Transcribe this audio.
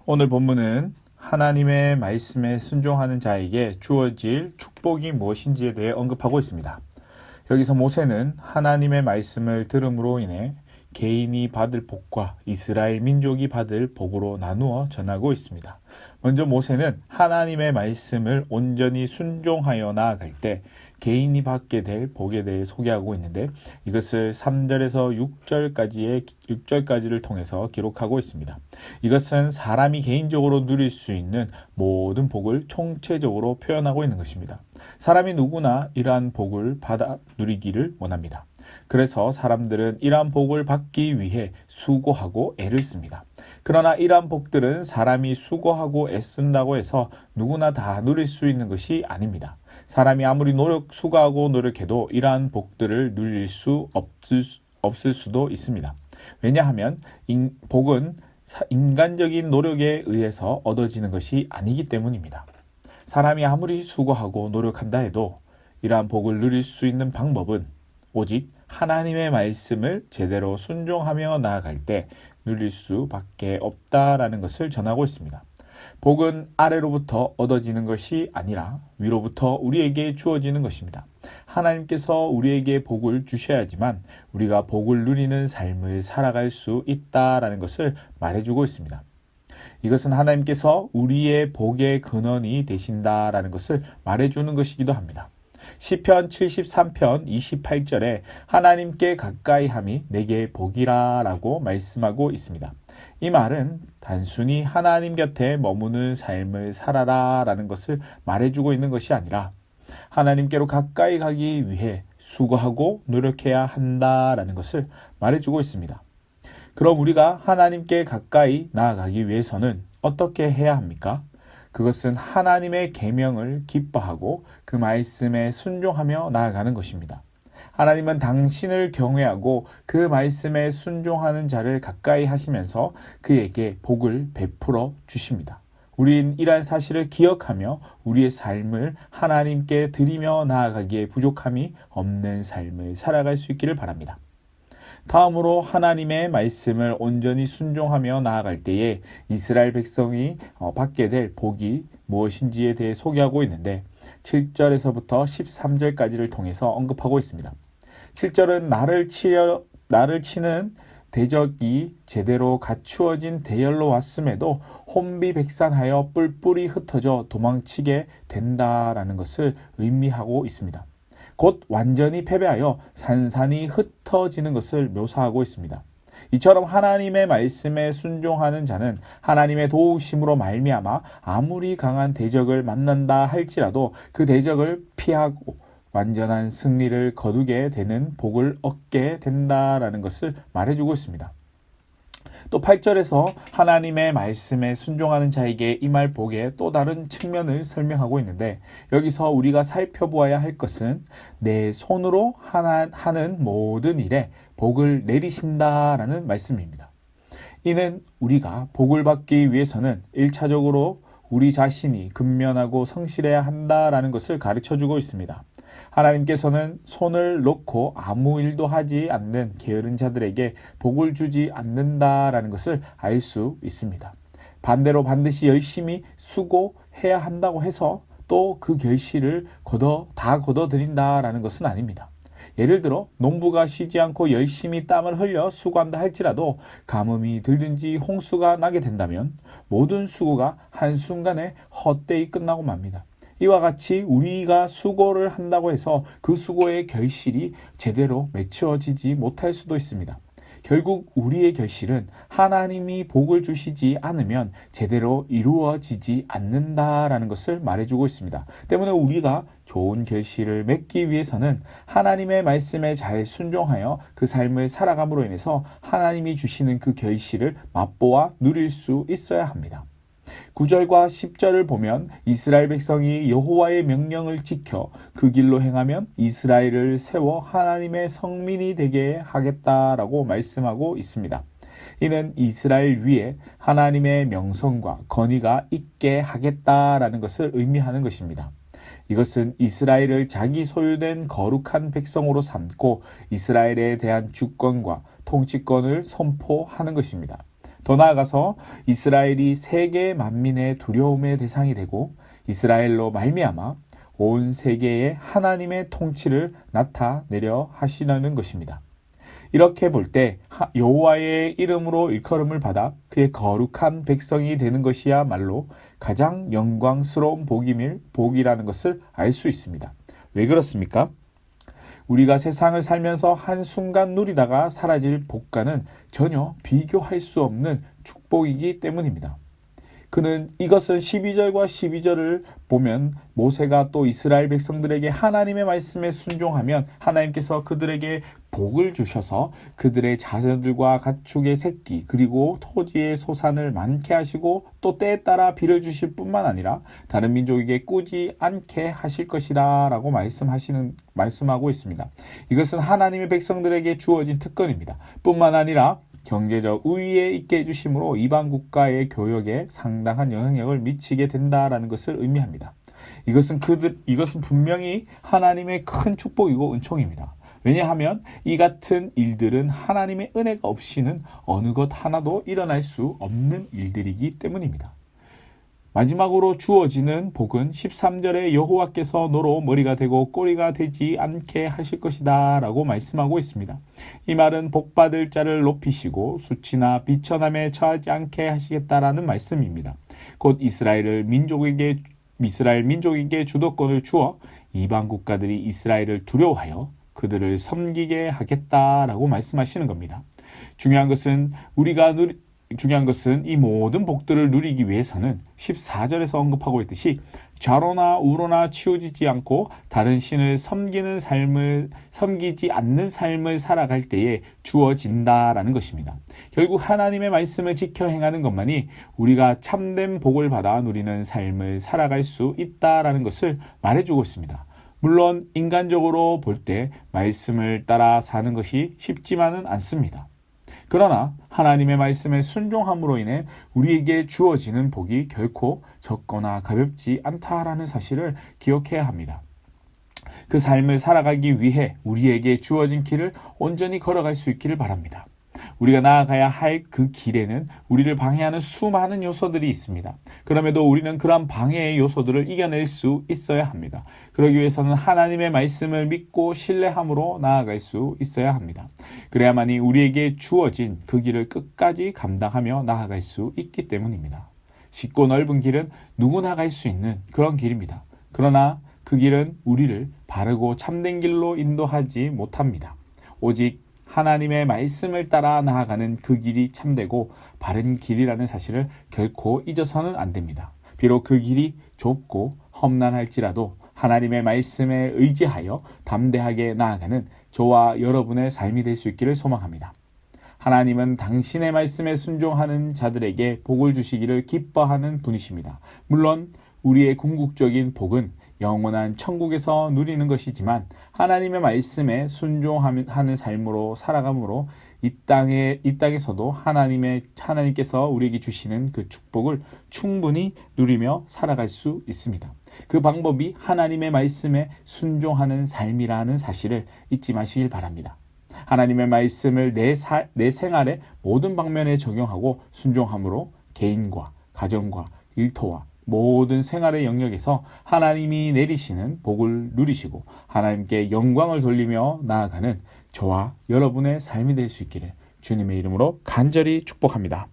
오늘 본문은 하나님의 말씀에 순종하는 자에게 주어질 축복이 무엇인지에 대해 언급하고 있습니다. 여기서 모세는 하나님의 말씀을 들음으로 인해 개인이 받을 복과 이스라엘 민족이 받을 복으로 나누어 전하고 있습니다. 먼저 모세는 하나님의 말씀을 온전히 순종하여 나아갈 때 개인이 받게 될 복에 대해 소개하고 있는데, 이것을 3절에서 6절까지를 통해서 기록하고 있습니다. 이것은 사람이 개인적으로 누릴 수 있는 모든 복을 총체적으로 표현하고 있는 것입니다. 사람이 누구나 이러한 복을 받아 누리기를 원합니다. 그래서 사람들은 이러한 복을 받기 위해 수고하고 애를 씁니다. 그러나 이러한 복들은 사람이 수고하고 애쓴다고 해서 누구나 다 누릴 수 있는 것이 아닙니다. 사람이 아무리 수고하고 노력해도 이러한 복들을 누릴 수 없을 수도 있습니다. 왜냐하면 복은 인간적인 노력에 의해서 얻어지는 것이 아니기 때문입니다. 사람이 아무리 수고하고 노력한다 해도 이러한 복을 누릴 수 있는 방법은 오직 하나님의 말씀을 제대로 순종하며 나아갈 때 누릴 수밖에 없다라는 것을 전하고 있습니다. 복은 아래로부터 얻어지는 것이 아니라 위로부터 우리에게 주어지는 것입니다. 하나님께서 우리에게 복을 주셔야지만 우리가 복을 누리는 삶을 살아갈 수 있다라는 것을 말해주고 있습니다. 이것은 하나님께서 우리의 복의 근원이 되신다라는 것을 말해주는 것이기도 합니다. 시편 73편 28절에 하나님께 가까이함이 내게 복이라 라고 말씀하고 있습니다. 이 말은 단순히 하나님 곁에 머무는 삶을 살아라 라는 것을 말해주고 있는 것이 아니라 하나님께로 가까이 가기 위해 수고하고 노력해야 한다라는 것을 말해주고 있습니다. 그럼 우리가 하나님께 가까이 나아가기 위해서는 어떻게 해야 합니까? 그것은 하나님의 계명을 기뻐하고 그 말씀에 순종하며 나아가는 것입니다. 하나님은 당신을 경외하고 그 말씀에 순종하는 자를 가까이 하시면서 그에게 복을 베풀어 주십니다. 우린 이러한 사실을 기억하며 우리의 삶을 하나님께 드리며 나아가기에 부족함이 없는 삶을 살아갈 수 있기를 바랍니다. 다음으로 하나님의 말씀을 온전히 순종하며 나아갈 때에 이스라엘 백성이 받게 될 복이 무엇인지에 대해 소개하고 있는데 7절에서부터 13절까지를 통해서 언급하고 있습니다. 7절은 나를 치는 대적이 제대로 갖추어진 대열로 왔음에도 혼비백산하여 뿔뿔이 흩어져 도망치게 된다라는 것을 의미하고 있습니다. 곧 완전히 패배하여 산산이 흩어지는 것을 묘사하고 있습니다. 이처럼 하나님의 말씀에 순종하는 자는 하나님의 도우심으로 말미암아 아무리 강한 대적을 만난다 할지라도 그 대적을 피하고 완전한 승리를 거두게 되는 복을 얻게 된다라는 것을 말해주고 있습니다. 또 8절에서 하나님의 말씀에 순종하는 자에게 임할 복의 또 다른 측면을 설명하고 있는데, 여기서 우리가 살펴보아야 할 것은 내 손으로 하는 모든 일에 복을 내리신다라는 말씀입니다. 이는 우리가 복을 받기 위해서는 1차적으로 우리 자신이 근면하고 성실해야 한다라는 것을 가르쳐주고 있습니다. 하나님께서는 손을 놓고 아무 일도 하지 않는 게으른 자들에게 복을 주지 않는다라는 것을 알 수 있습니다. 반대로 반드시 열심히 수고해야 한다고 해서 또 그 결실을 다 거둬들인다라는 것은 아닙니다. 예를 들어 농부가 쉬지 않고 열심히 땀을 흘려 수고한다 할지라도 가뭄이 들든지 홍수가 나게 된다면 모든 수고가 한순간에 헛되이 끝나고 맙니다. 이와 같이 우리가 수고를 한다고 해서 그 수고의 결실이 제대로 맺혀지지 못할 수도 있습니다. 결국 우리의 결실은 하나님이 복을 주시지 않으면 제대로 이루어지지 않는다라는 것을 말해주고 있습니다. 때문에 우리가 좋은 결실을 맺기 위해서는 하나님의 말씀에 잘 순종하여 그 삶을 살아감으로 인해서 하나님이 주시는 그 결실을 맛보아 누릴 수 있어야 합니다. 9절과 10절을 보면 이스라엘 백성이 여호와의 명령을 지켜 그 길로 행하면 이스라엘을 세워 하나님의 성민이 되게 하겠다라고 말씀하고 있습니다. 이는 이스라엘 위에 하나님의 명성과 건의가 있게 하겠다라는 것을 의미하는 것입니다. 이것은 이스라엘을 자기 소유된 거룩한 백성으로 삼고 이스라엘에 대한 주권과 통치권을 선포하는 것입니다. 더 나아가서 이스라엘이 세계 만민의 두려움의 대상이 되고 이스라엘로 말미암아 온 세계에 하나님의 통치를 나타내려 하시려는 것입니다. 이렇게 볼 때 여호와의 이름으로 일컬음을 받아 그의 거룩한 백성이 되는 것이야말로 가장 영광스러운 복이라는 것을 알 수 있습니다. 왜 그렇습니까? 우리가 세상을 살면서 한순간 누리다가 사라질 복과는 전혀 비교할 수 없는 축복이기 때문입니다. 이것은 12절과 12절을 보면 모세가 또 이스라엘 백성들에게 하나님의 말씀에 순종하면 하나님께서 그들에게 복을 주셔서 그들의 자녀들과 가축의 새끼 그리고 토지의 소산을 많게 하시고 또 때에 따라 비를 주실 뿐만 아니라 다른 민족에게 꾸지 않게 하실 것이라 라고 말씀하고 있습니다. 이것은 하나님의 백성들에게 주어진 특권입니다. 뿐만 아니라 경제적 우위에 있게 해주심으로 이방 국가의 교역에 상당한 영향력을 미치게 된다라는 것을 의미합니다. 이것은 분명히 하나님의 큰 축복이고 은총입니다. 왜냐하면 이 같은 일들은 하나님의 은혜가 없이는 어느 것 하나도 일어날 수 없는 일들이기 때문입니다. 마지막으로 주어지는 복은 13절에 여호와께서 너로 머리가 되고 꼬리가 되지 않게 하실 것이다 라고 말씀하고 있습니다. 이 말은 복받을 자를 높이시고 수치나 비천함에 처하지 않게 하시겠다라는 말씀입니다. 곧 이스라엘 민족에게 주도권을 주어 이방 국가들이 이스라엘을 두려워하여 그들을 섬기게 하겠다라고 말씀하시는 겁니다. 중요한 것은 이 모든 복들을 누리기 위해서는 14절에서 언급하고 있듯이 좌로나 우로나 치우치지 않고 다른 신을 섬기지 않는 삶을 살아갈 때에 주어진다라는 것입니다. 결국 하나님의 말씀을 지켜 행하는 것만이 우리가 참된 복을 받아 누리는 삶을 살아갈 수 있다라는 것을 말해주고 있습니다. 물론 인간적으로 볼 때 말씀을 따라 사는 것이 쉽지만은 않습니다. 그러나 하나님의 말씀에 순종함으로 인해 우리에게 주어지는 복이 결코 적거나 가볍지 않다라는 사실을 기억해야 합니다. 그 삶을 살아가기 위해 우리에게 주어진 길을 온전히 걸어갈 수 있기를 바랍니다. 우리가 나아가야 할 그 길에는 우리를 방해하는 수많은 요소들이 있습니다. 그럼에도 우리는 그러한 방해의 요소들을 이겨낼 수 있어야 합니다. 그러기 위해서는 하나님의 말씀을 믿고 신뢰함으로 나아갈 수 있어야 합니다. 그래야만이 우리에게 주어진 그 길을 끝까지 감당하며 나아갈 수 있기 때문입니다. 쉽고 넓은 길은 누구나 갈 수 있는 그런 길입니다. 그러나 그 길은 우리를 바르고 참된 길로 인도하지 못합니다. 오직 하나님의 말씀을 따라 나아가는 그 길이 참되고 바른 길이라는 사실을 결코 잊어서는 안 됩니다. 비록 그 길이 좁고 험난할지라도 하나님의 말씀에 의지하여 담대하게 나아가는 저와 여러분의 삶이 될 수 있기를 소망합니다. 하나님은 당신의 말씀에 순종하는 자들에게 복을 주시기를 기뻐하는 분이십니다. 물론 우리의 궁극적인 복은 영원한 천국에서 누리는 것이지만 하나님의 말씀에 순종하는 삶으로 살아감으로 이 땅에서도 하나님께서 우리에게 주시는 그 축복을 충분히 누리며 살아갈 수 있습니다. 그 방법이 하나님의 말씀에 순종하는 삶이라는 사실을 잊지 마시길 바랍니다. 하나님의 말씀을 내 생활의 모든 방면에 적용하고 순종함으로 개인과 가정과 일터와 모든 생활의 영역에서 하나님이 내리시는 복을 누리시고 하나님께 영광을 돌리며 나아가는 저와 여러분의 삶이 될 수 있기를 주님의 이름으로 간절히 축복합니다.